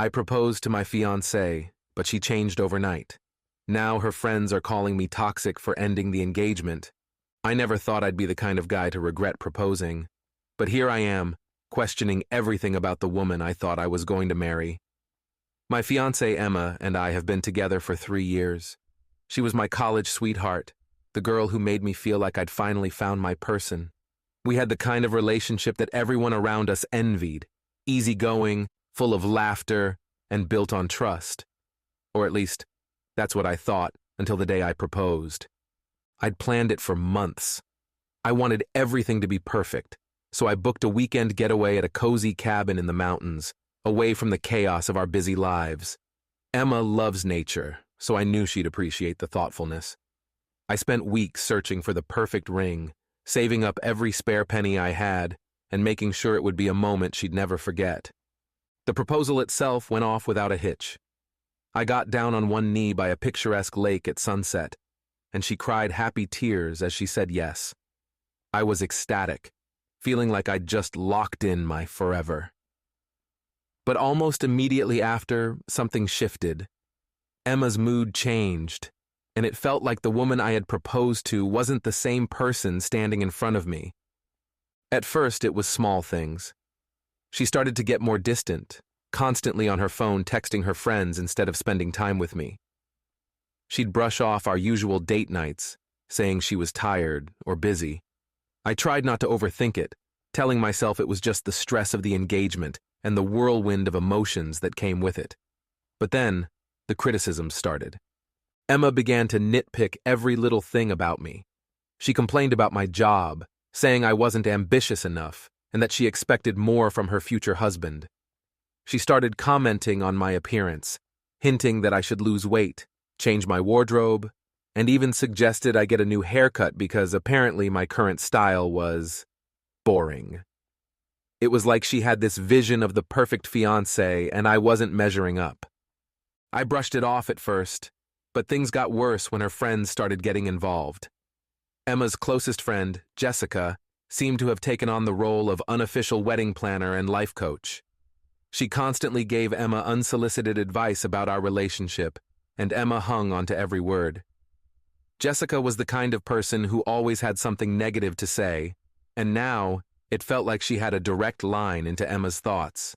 I proposed to my fiancée, but she changed overnight. Now her friends are calling me toxic for ending the engagement. I never thought I'd be the kind of guy to regret proposing. But here I am, questioning everything about the woman I thought I was going to marry. My fiancée Emma and I have been together for 3 years. She was my college sweetheart, the girl who made me feel like I'd finally found my person. We had the kind of relationship that everyone around us envied, easygoing, full of laughter, and built on trust. Or at least, that's what I thought until the day I proposed. I'd planned it for months. I wanted everything to be perfect, so I booked a weekend getaway at a cozy cabin in the mountains, away from the chaos of our busy lives. Emma loves nature, so I knew she'd appreciate the thoughtfulness. I spent weeks searching for the perfect ring, saving up every spare penny I had, and making sure it would be a moment she'd never forget. The proposal itself went off without a hitch. I got down on one knee by a picturesque lake at sunset, and she cried happy tears as she said yes. I was ecstatic, feeling like I'd just locked in my forever. But almost immediately after, something shifted. Emma's mood changed, and it felt like the woman I had proposed to wasn't the same person standing in front of me. At first, it was small things. She started to get more distant, constantly on her phone texting her friends instead of spending time with me. She'd brush off our usual date nights, saying she was tired or busy. I tried not to overthink it, telling myself it was just the stress of the engagement and the whirlwind of emotions that came with it. But then, the criticisms started. Emma began to nitpick every little thing about me. She complained about my job, saying I wasn't ambitious enough and that she expected more from her future husband. She started commenting on my appearance, hinting that I should lose weight, change my wardrobe, and even suggested I get a new haircut because apparently my current style was boring. It was like she had this vision of the perfect fiancé and I wasn't measuring up. I brushed it off at first, but things got worse when her friends started getting involved. Emma's closest friend, Jessica, seemed to have taken on the role of unofficial wedding planner and life coach. She constantly gave Emma unsolicited advice about our relationship, and Emma hung onto every word. Jessica was the kind of person who always had something negative to say, and now it felt like she had a direct line into Emma's thoughts.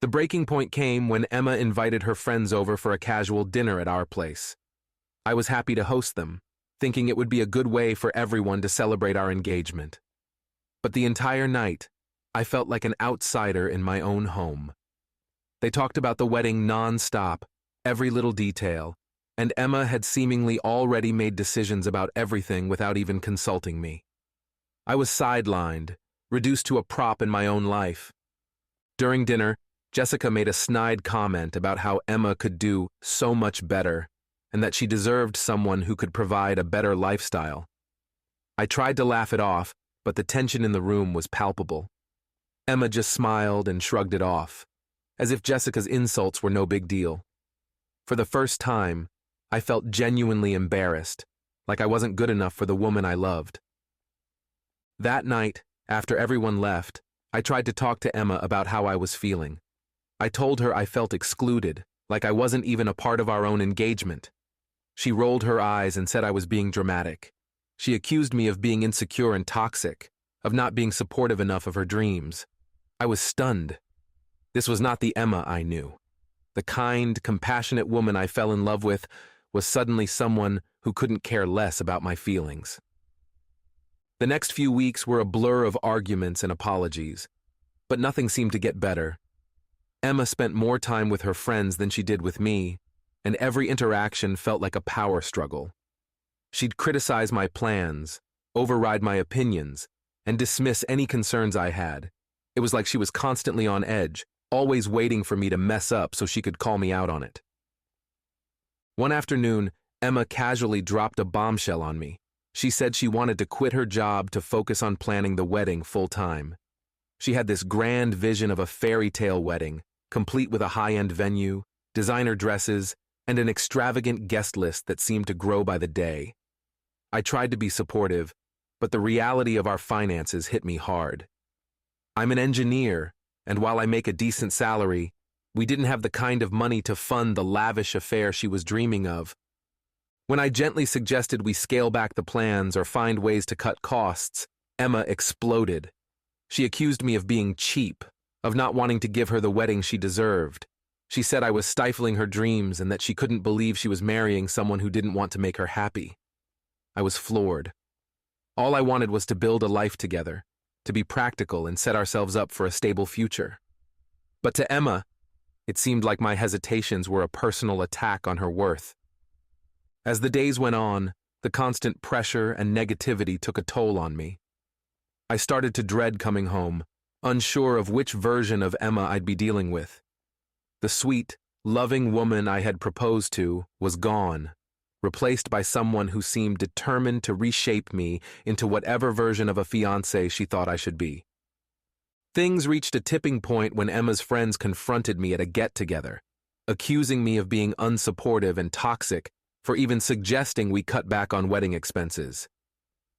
The breaking point came when Emma invited her friends over for a casual dinner at our place. I was happy to host them, thinking it would be a good way for everyone to celebrate our engagement. But the entire night, I felt like an outsider in my own home. They talked about the wedding non-stop, every little detail, and Emma had seemingly already made decisions about everything without even consulting me. I was sidelined, reduced to a prop in my own life. During dinner, Jessica made a snide comment about how Emma could do so much better and that she deserved someone who could provide a better lifestyle. I tried to laugh it off, but the tension in the room was palpable. Emma just smiled and shrugged it off, as if Jessica's insults were no big deal. For the first time, I felt genuinely embarrassed, like I wasn't good enough for the woman I loved. That night, after everyone left, I tried to talk to Emma about how I was feeling. I told her I felt excluded, like I wasn't even a part of our own engagement. She rolled her eyes and said I was being dramatic. She accused me of being insecure and toxic, of not being supportive enough of her dreams. I was stunned. This was not the Emma I knew. The kind, compassionate woman I fell in love with was suddenly someone who couldn't care less about my feelings. The next few weeks were a blur of arguments and apologies, but nothing seemed to get better. Emma spent more time with her friends than she did with me, and every interaction felt like a power struggle. She'd criticize my plans, override my opinions, and dismiss any concerns I had. It was like she was constantly on edge, always waiting for me to mess up so she could call me out on it. One afternoon, Emma casually dropped a bombshell on me. She said she wanted to quit her job to focus on planning the wedding full-time. She had this grand vision of a fairy tale wedding, complete with a high-end venue, designer dresses, and an extravagant guest list that seemed to grow by the day. I tried to be supportive, but the reality of our finances hit me hard. I'm an engineer, and while I make a decent salary, We didn't have the kind of money to fund the lavish affair she was dreaming of. When I gently suggested we scale back the plans or find ways to cut costs, Emma exploded. She accused me of being cheap, of not wanting to give her the wedding she deserved. She said I was stifling her dreams and that she couldn't believe she was marrying someone who didn't want to make her happy. I was floored. All I wanted was to build a life together, to be practical and set ourselves up for a stable future. But to Emma, it seemed like my hesitations were a personal attack on her worth. As the days went on, the constant pressure and negativity took a toll on me. I started to dread coming home, unsure of which version of Emma I'd be dealing with. The sweet, loving woman I had proposed to was gone, replaced by someone who seemed determined to reshape me into whatever version of a fiancé she thought I should be. Things reached a tipping point when Emma's friends confronted me at a get-together, accusing me of being unsupportive and toxic for even suggesting we cut back on wedding expenses.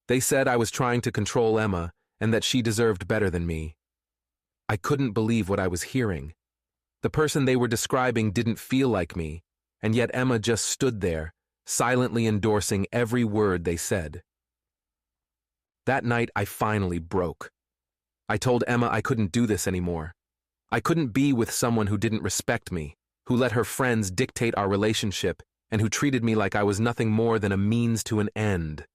They said I was trying to control Emma and that she deserved better than me. I couldn't believe what I was hearing. The person they were describing didn't feel like me, and yet Emma just stood there, silently endorsing every word they said. That night, I finally broke. I told Emma I couldn't do this anymore. I couldn't be with someone who didn't respect me, who let her friends dictate our relationship, and who treated me like I was nothing more than a means to an end.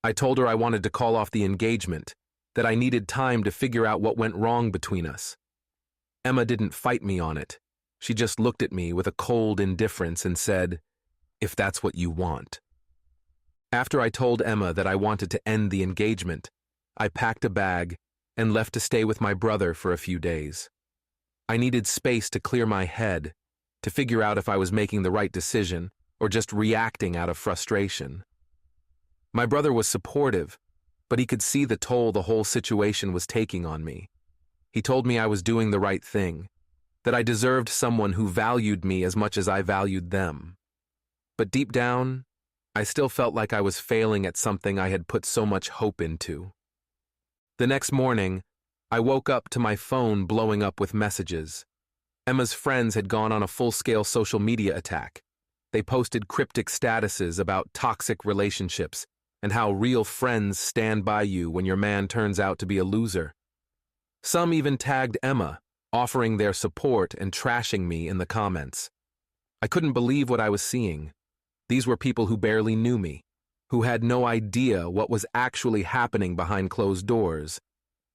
I told her I wanted to call off the engagement, that I needed time to figure out what went wrong between us. Emma didn't fight me on it. She just looked at me with a cold indifference and said, "If that's what you want." After I told Emma that I wanted to end the engagement, I packed a bag and left to stay with my brother for a few days. I needed space to clear my head, to figure out if I was making the right decision or just reacting out of frustration. My brother was supportive, but he could see the toll the whole situation was taking on me. He told me I was doing the right thing, that I deserved someone who valued me as much as I valued them. But deep down, I still felt like I was failing at something I had put so much hope into. The next morning, I woke up to my phone blowing up with messages. Emma's friends had gone on a full-scale social media attack. They posted cryptic statuses about toxic relationships and how real friends stand by you when your man turns out to be a loser. Some even tagged Emma, offering their support and trashing me in the comments. I couldn't believe what I was seeing. These were people who barely knew me, who had no idea what was actually happening behind closed doors,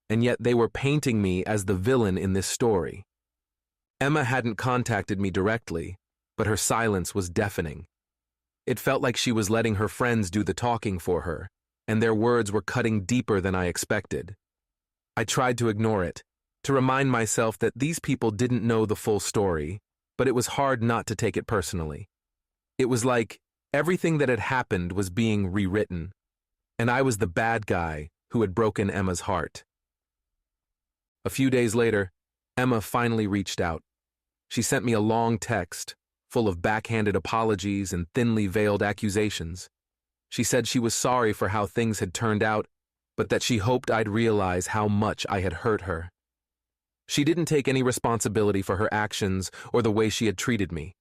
and yet they were painting me as the villain in this story. Emma hadn't contacted me directly, but her silence was deafening. It felt like she was letting her friends do the talking for her, and their words were cutting deeper than I expected. I tried to ignore it, to remind myself that these people didn't know the full story, but it was hard not to take it personally. It was like everything that had happened was being rewritten, and I was the bad guy who had broken Emma's heart. A few days later, Emma finally reached out. She sent me a long text, full of backhanded apologies and thinly veiled accusations. She said she was sorry for how things had turned out, but that she hoped I'd realize how much I had hurt her. She didn't take any responsibility for her actions or the way she had treated me.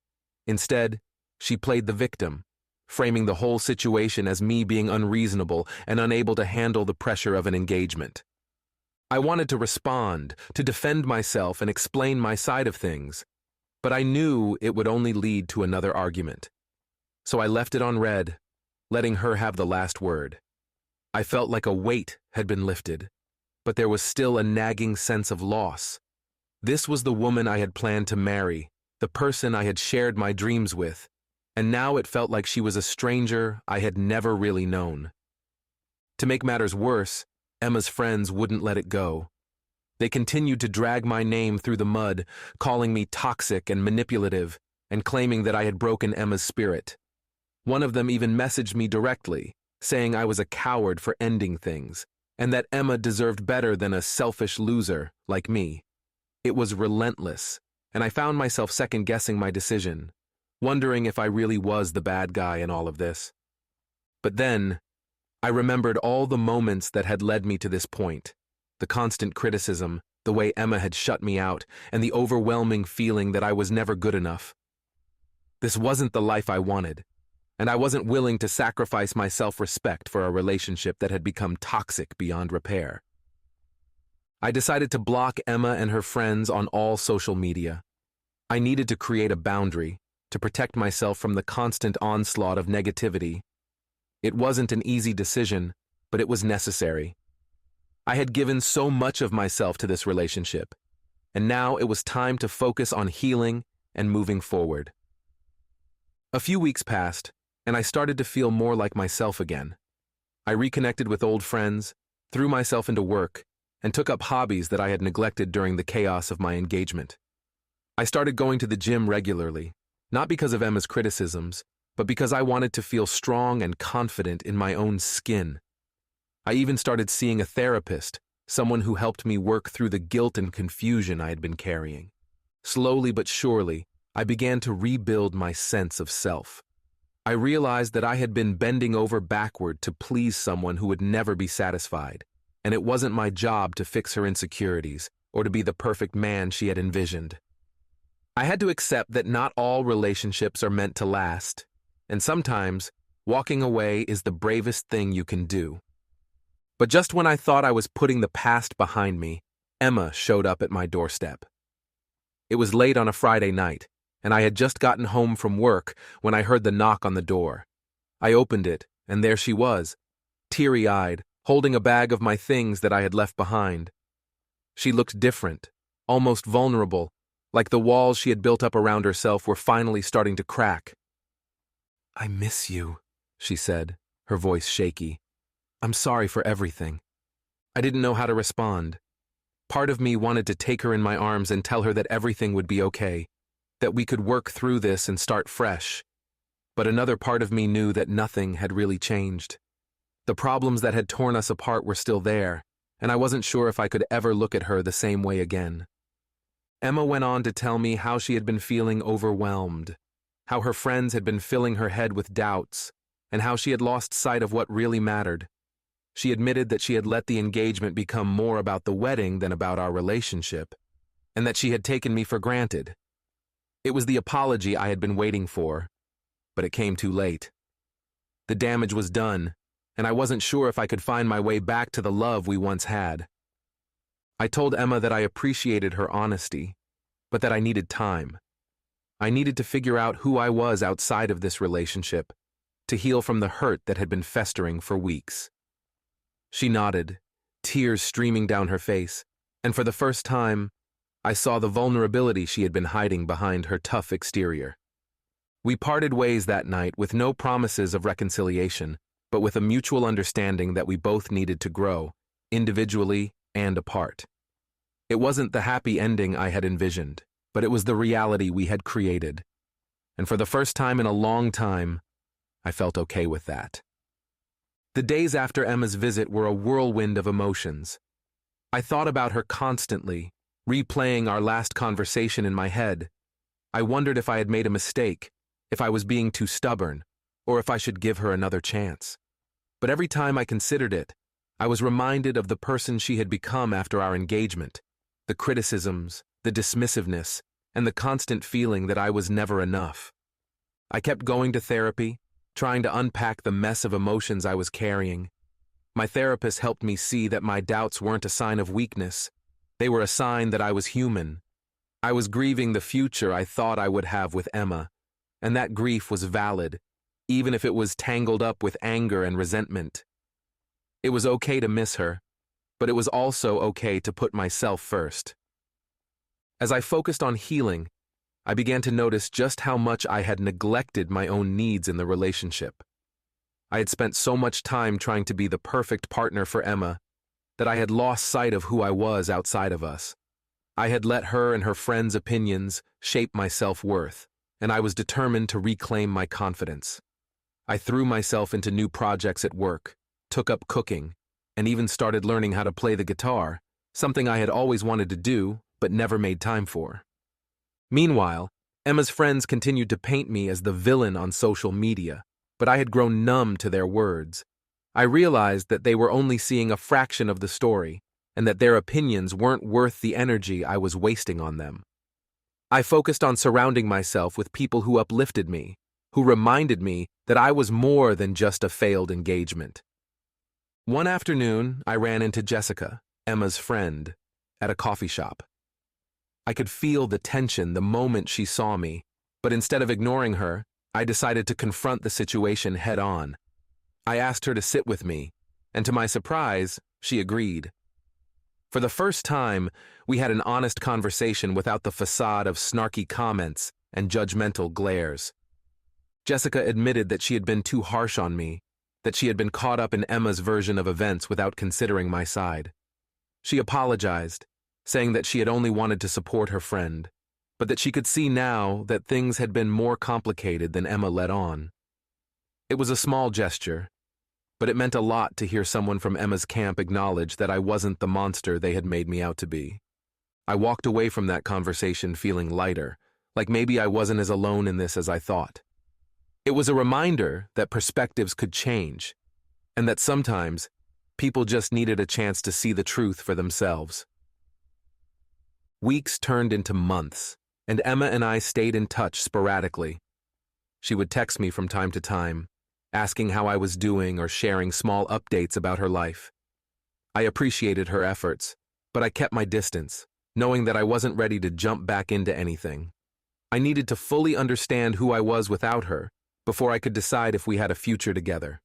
Instead, she played the victim, framing the whole situation as me being unreasonable and unable to handle the pressure of an engagement. I wanted to respond, to defend myself and explain my side of things, but I knew it would only lead to another argument. So I left it on red, letting her have the last word. I felt like a weight had been lifted, but there was still a nagging sense of loss. This was the woman I had planned to marry, the person I had shared my dreams with, and now it felt like she was a stranger I had never really known. To make matters worse, Emma's friends wouldn't let it go. They continued to drag my name through the mud, calling me toxic and manipulative, and claiming that I had broken Emma's spirit. One of them even messaged me directly, saying I was a coward for ending things, and that Emma deserved better than a selfish loser like me. It was relentless, and I found myself second-guessing my decision, wondering if I really was the bad guy in all of this. But then, I remembered all the moments that had led me to this point, the constant criticism, the way Emma had shut me out, and the overwhelming feeling that I was never good enough. This wasn't the life I wanted, and I wasn't willing to sacrifice my self-respect for a relationship that had become toxic beyond repair. I decided to block Emma and her friends on all social media. I needed to create a boundary to protect myself from the constant onslaught of negativity. It wasn't an easy decision, but it was necessary. I had given so much of myself to this relationship, and now it was time to focus on healing and moving forward. A few weeks passed, and I started to feel more like myself again. I reconnected with old friends, threw myself into work, and took up hobbies that I had neglected during the chaos of my engagement. I started going to the gym regularly, not because of Emma's criticisms, but because I wanted to feel strong and confident in my own skin. I even started seeing a therapist, someone who helped me work through the guilt and confusion I had been carrying. Slowly but surely, I began to rebuild my sense of self. I realized that I had been bending over backward to please someone who would never be satisfied, and it wasn't my job to fix her insecurities or to be the perfect man she had envisioned. I had to accept that not all relationships are meant to last, and sometimes walking away is the bravest thing you can do. But just when I thought I was putting the past behind me, Emma showed up at my doorstep. It was late on a Friday night, and I had just gotten home from work when I heard the knock on the door. I opened it, and there she was, teary-eyed, holding a bag of my things that I had left behind. She looked different, almost vulnerable, like the walls she had built up around herself were finally starting to crack. "I miss you," she said, her voice shaky. "I'm sorry for everything." I didn't know how to respond. Part of me wanted to take her in my arms and tell her that everything would be okay, that we could work through this and start fresh. But another part of me knew that nothing had really changed. The problems that had torn us apart were still there, and I wasn't sure if I could ever look at her the same way again. Emma went on to tell me how she had been feeling overwhelmed, how her friends had been filling her head with doubts, and how she had lost sight of what really mattered. She admitted that she had let the engagement become more about the wedding than about our relationship, and that she had taken me for granted. It was the apology I had been waiting for, but it came too late. The damage was done, and I wasn't sure if I could find my way back to the love we once had. I told Emma that I appreciated her honesty, but that I needed time. I needed to figure out who I was outside of this relationship, to heal from the hurt that had been festering for weeks. She nodded, tears streaming down her face, and for the first time, I saw the vulnerability she had been hiding behind her tough exterior. We parted ways that night with no promises of reconciliation, but with a mutual understanding that we both needed to grow, individually and apart. It wasn't the happy ending I had envisioned, but it was the reality we had created. And for the first time in a long time, I felt okay with that. The days after Emma's visit were a whirlwind of emotions. I thought about her constantly, replaying our last conversation in my head. I wondered if I had made a mistake, if I was being too stubborn, or if I should give her another chance. But every time I considered it, I was reminded of the person she had become after our engagement, the criticisms, the dismissiveness, and the constant feeling that I was never enough. I kept going to therapy, trying to unpack the mess of emotions I was carrying. My therapist helped me see that my doubts weren't a sign of weakness. They were a sign that I was human. I was grieving the future I thought I would have with Emma, and that grief was valid, even if it was tangled up with anger and resentment. It was okay to miss her, but it was also okay to put myself first. As I focused on healing, I began to notice just how much I had neglected my own needs in the relationship. I had spent so much time trying to be the perfect partner for Emma that I had lost sight of who I was outside of us. I had let her and her friends' opinions shape my self-worth, and I was determined to reclaim my confidence. I threw myself into new projects at work, took up cooking, and even started learning how to play the guitar, something I had always wanted to do but never made time for. Meanwhile, Emma's friends continued to paint me as the villain on social media, but I had grown numb to their words. I realized that they were only seeing a fraction of the story, and that their opinions weren't worth the energy I was wasting on them. I focused on surrounding myself with people who uplifted me, who reminded me that I was more than just a failed engagement. One afternoon, I ran into Jessica, Emma's friend, at a coffee shop. I could feel the tension the moment she saw me, but instead of ignoring her, I decided to confront the situation head-on. I asked her to sit with me, and to my surprise, she agreed. For the first time, we had an honest conversation without the facade of snarky comments and judgmental glares. Jessica admitted that she had been too harsh on me, that she had been caught up in Emma's version of events without considering my side. She apologized, saying that she had only wanted to support her friend, but that she could see now that things had been more complicated than Emma let on. It was a small gesture, but it meant a lot to hear someone from Emma's camp acknowledge that I wasn't the monster they had made me out to be. I walked away from that conversation feeling lighter, like maybe I wasn't as alone in this as I thought. It was a reminder that perspectives could change, and that sometimes people just needed a chance to see the truth for themselves. Weeks turned into months, and Emma and I stayed in touch sporadically. She would text me from time to time, asking how I was doing or sharing small updates about her life. I appreciated her efforts, but I kept my distance, knowing that I wasn't ready to jump back into anything. I needed to fully understand who I was without her before I could decide if we had a future together.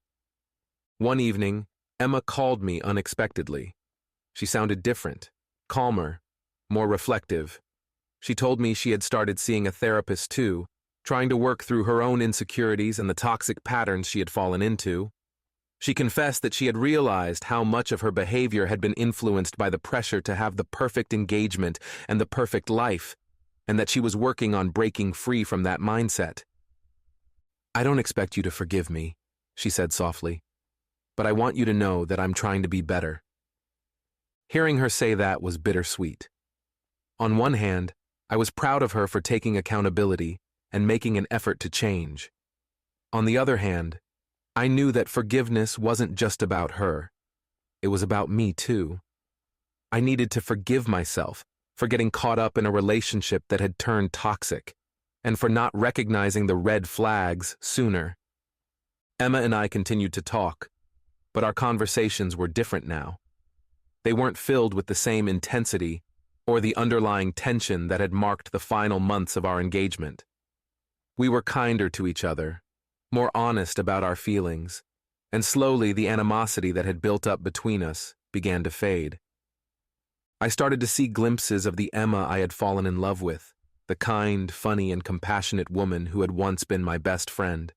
One evening, Emma called me unexpectedly. She sounded different, calmer, more reflective. She told me she had started seeing a therapist too, trying to work through her own insecurities and the toxic patterns she had fallen into. She confessed that she had realized how much of her behavior had been influenced by the pressure to have the perfect engagement and the perfect life, and that she was working on breaking free from that mindset. "I don't expect you to forgive me," she said softly, "but I want you to know that I'm trying to be better." Hearing her say that was bittersweet. On one hand, I was proud of her for taking accountability and making an effort to change. On the other hand, I knew that forgiveness wasn't just about her. It was about me too. I needed to forgive myself for getting caught up in a relationship that had turned toxic, and for not recognizing the red flags sooner. Emma and I continued to talk, but our conversations were different now. They weren't filled with the same intensity or the underlying tension that had marked the final months of our engagement. We were kinder to each other, more honest about our feelings, and slowly the animosity that had built up between us began to fade. I started to see glimpses of the Emma I had fallen in love with, the kind, funny, and compassionate woman who had once been my best friend.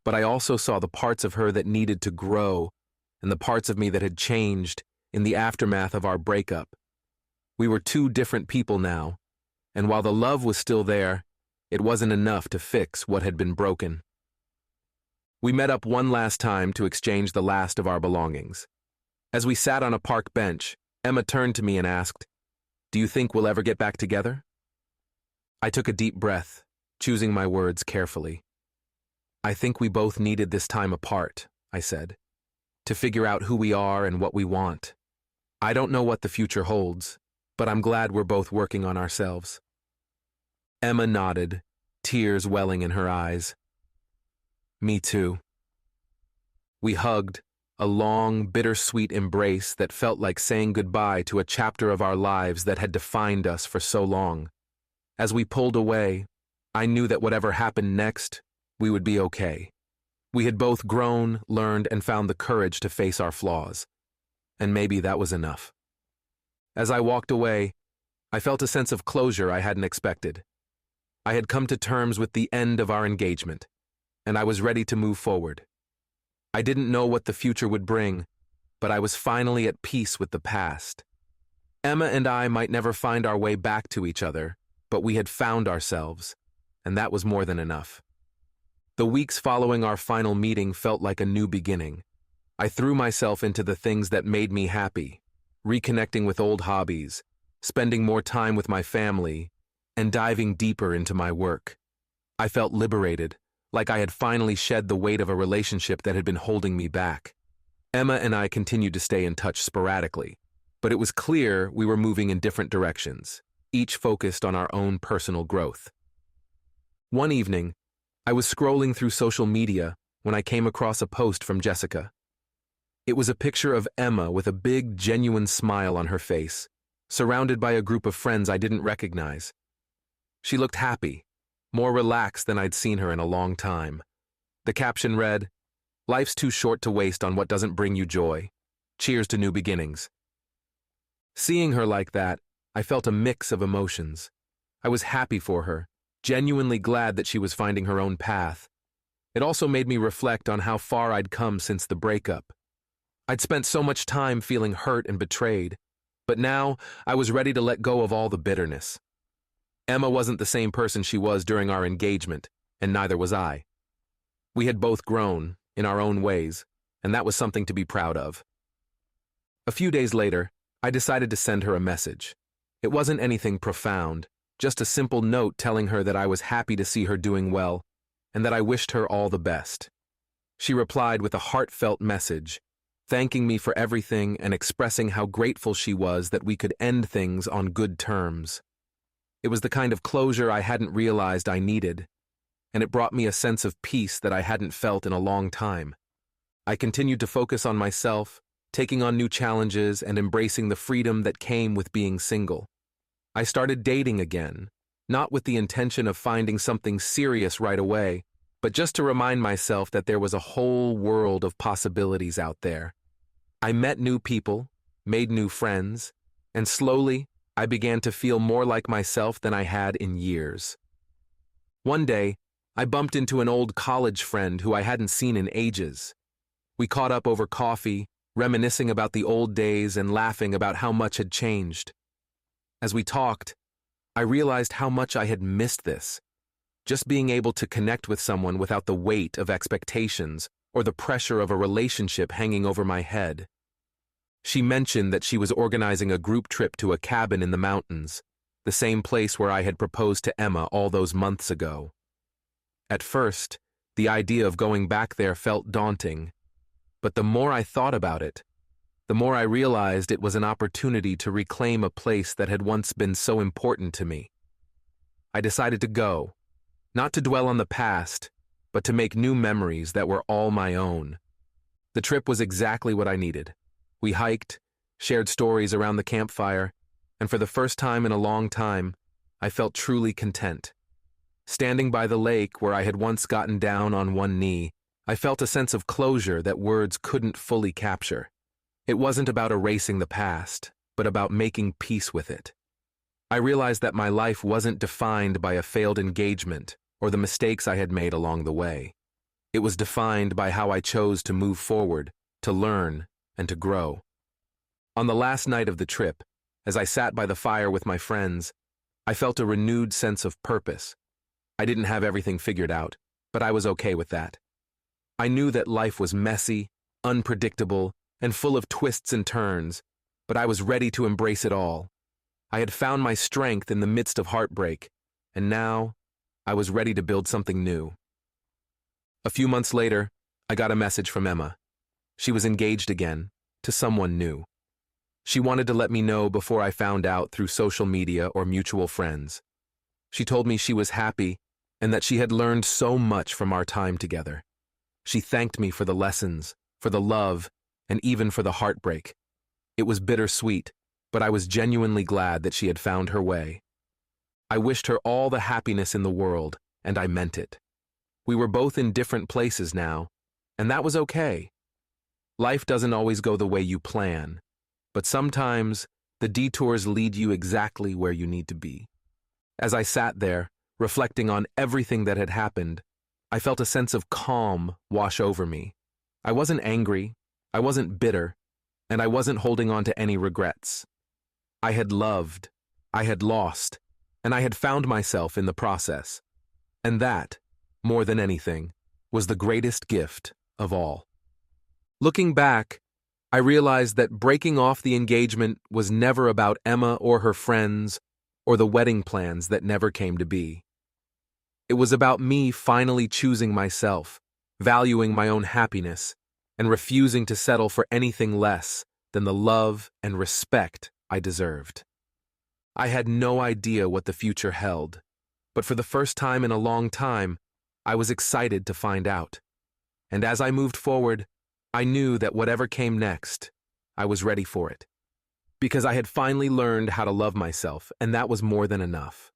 But I also saw the parts of her that needed to grow, and the parts of me that had changed in the aftermath of our breakup. We were two different people now, and while the love was still there, it wasn't enough to fix what had been broken. We met up one last time to exchange the last of our belongings. As we sat on a park bench, Emma turned to me and asked, "Do you think we'll ever get back together?" I took a deep breath, choosing my words carefully. "I think we both needed this time apart," I said, "to figure out who we are and what we want. I don't know what the future holds, but I'm glad we're both working on ourselves." Emma nodded, tears welling in her eyes. "Me too." We hugged, a long, bittersweet embrace that felt like saying goodbye to a chapter of our lives that had defined us for so long. As we pulled away, I knew that whatever happened next, we would be okay. We had both grown, learned, and found the courage to face our flaws. And maybe that was enough. As I walked away, I felt a sense of closure I hadn't expected. I had come to terms with the end of our engagement, and I was ready to move forward. I didn't know what the future would bring, but I was finally at peace with the past. Emma and I might never find our way back to each other, but we had found ourselves, and that was more than enough. The weeks following our final meeting felt like a new beginning. I threw myself into the things that made me happy, reconnecting with old hobbies, spending more time with my family, and diving deeper into my work. I felt liberated, like I had finally shed the weight of a relationship that had been holding me back. Emma and I continued to stay in touch sporadically, but it was clear we were moving in different directions, each focused on our own personal growth. One evening, I was scrolling through social media when I came across a post from Jessica. It was a picture of Emma with a big, genuine smile on her face, surrounded by a group of friends I didn't recognize. She looked happy, more relaxed than I'd seen her in a long time. The caption read, "Life's too short to waste on what doesn't bring you joy. Cheers to new beginnings." Seeing her like that, I felt a mix of emotions. I was happy for her, genuinely glad that she was finding her own path. It also made me reflect on how far I'd come since the breakup. I'd spent so much time feeling hurt and betrayed, but now I was ready to let go of all the bitterness. Emma wasn't the same person she was during our engagement, and neither was I. We had both grown, in our own ways, and that was something to be proud of. A few days later, I decided to send her a message. It wasn't anything profound, just a simple note telling her that I was happy to see her doing well, and that I wished her all the best. She replied with a heartfelt message, thanking me for everything and expressing how grateful she was that we could end things on good terms. It was the kind of closure I hadn't realized I needed, and it brought me a sense of peace that I hadn't felt in a long time. I continued to focus on myself, taking on new challenges and embracing the freedom that came with being single. I started dating again, not with the intention of finding something serious right away, but just to remind myself that there was a whole world of possibilities out there. I met new people, made new friends, and slowly I began to feel more like myself than I had in years. One day, I bumped into an old college friend who I hadn't seen in ages. We caught up over coffee, reminiscing about the old days and laughing about how much had changed. As we talked, I realized how much I had missed this. Just being able to connect with someone without the weight of expectations or the pressure of a relationship hanging over my head. She mentioned that she was organizing a group trip to a cabin in the mountains, the same place where I had proposed to Emma all those months ago. At first, the idea of going back there felt daunting, but the more I thought about it, the more I realized it was an opportunity to reclaim a place that had once been so important to me. I decided to go, not to dwell on the past, but to make new memories that were all my own. The trip was exactly what I needed. We hiked, shared stories around the campfire, and for the first time in a long time, I felt truly content. Standing by the lake where I had once gotten down on one knee, I felt a sense of closure that words couldn't fully capture. It wasn't about erasing the past, but about making peace with it. I realized that my life wasn't defined by a failed engagement or the mistakes I had made along the way. It was defined by how I chose to move forward, to learn, and to grow. On the last night of the trip, as I sat by the fire with my friends, I felt a renewed sense of purpose. I didn't have everything figured out, but I was okay with that. I knew that life was messy, unpredictable, and full of twists and turns, but I was ready to embrace it all. I had found my strength in the midst of heartbreak, and now I was ready to build something new. A few months later, I got a message from Emma. She was engaged again, to someone new. She wanted to let me know before I found out through social media or mutual friends. She told me she was happy and that she had learned so much from our time together. She thanked me for the lessons, for the love, and even for the heartbreak. It was bittersweet, but I was genuinely glad that she had found her way. I wished her all the happiness in the world, and I meant it. We were both in different places now, and that was okay. Life doesn't always go the way you plan, but sometimes the detours lead you exactly where you need to be. As I sat there, reflecting on everything that had happened, I felt a sense of calm wash over me. I wasn't angry, I wasn't bitter, and I wasn't holding on to any regrets. I had loved, I had lost, and I had found myself in the process. And that, more than anything, was the greatest gift of all. Looking back, I realized that breaking off the engagement was never about Emma or her friends or the wedding plans that never came to be. It was about me finally choosing myself, valuing my own happiness, and refusing to settle for anything less than the love and respect I deserved. I had no idea what the future held, but for the first time in a long time, I was excited to find out. And as I moved forward, I knew that whatever came next, I was ready for it. Because I had finally learned how to love myself, and that was more than enough.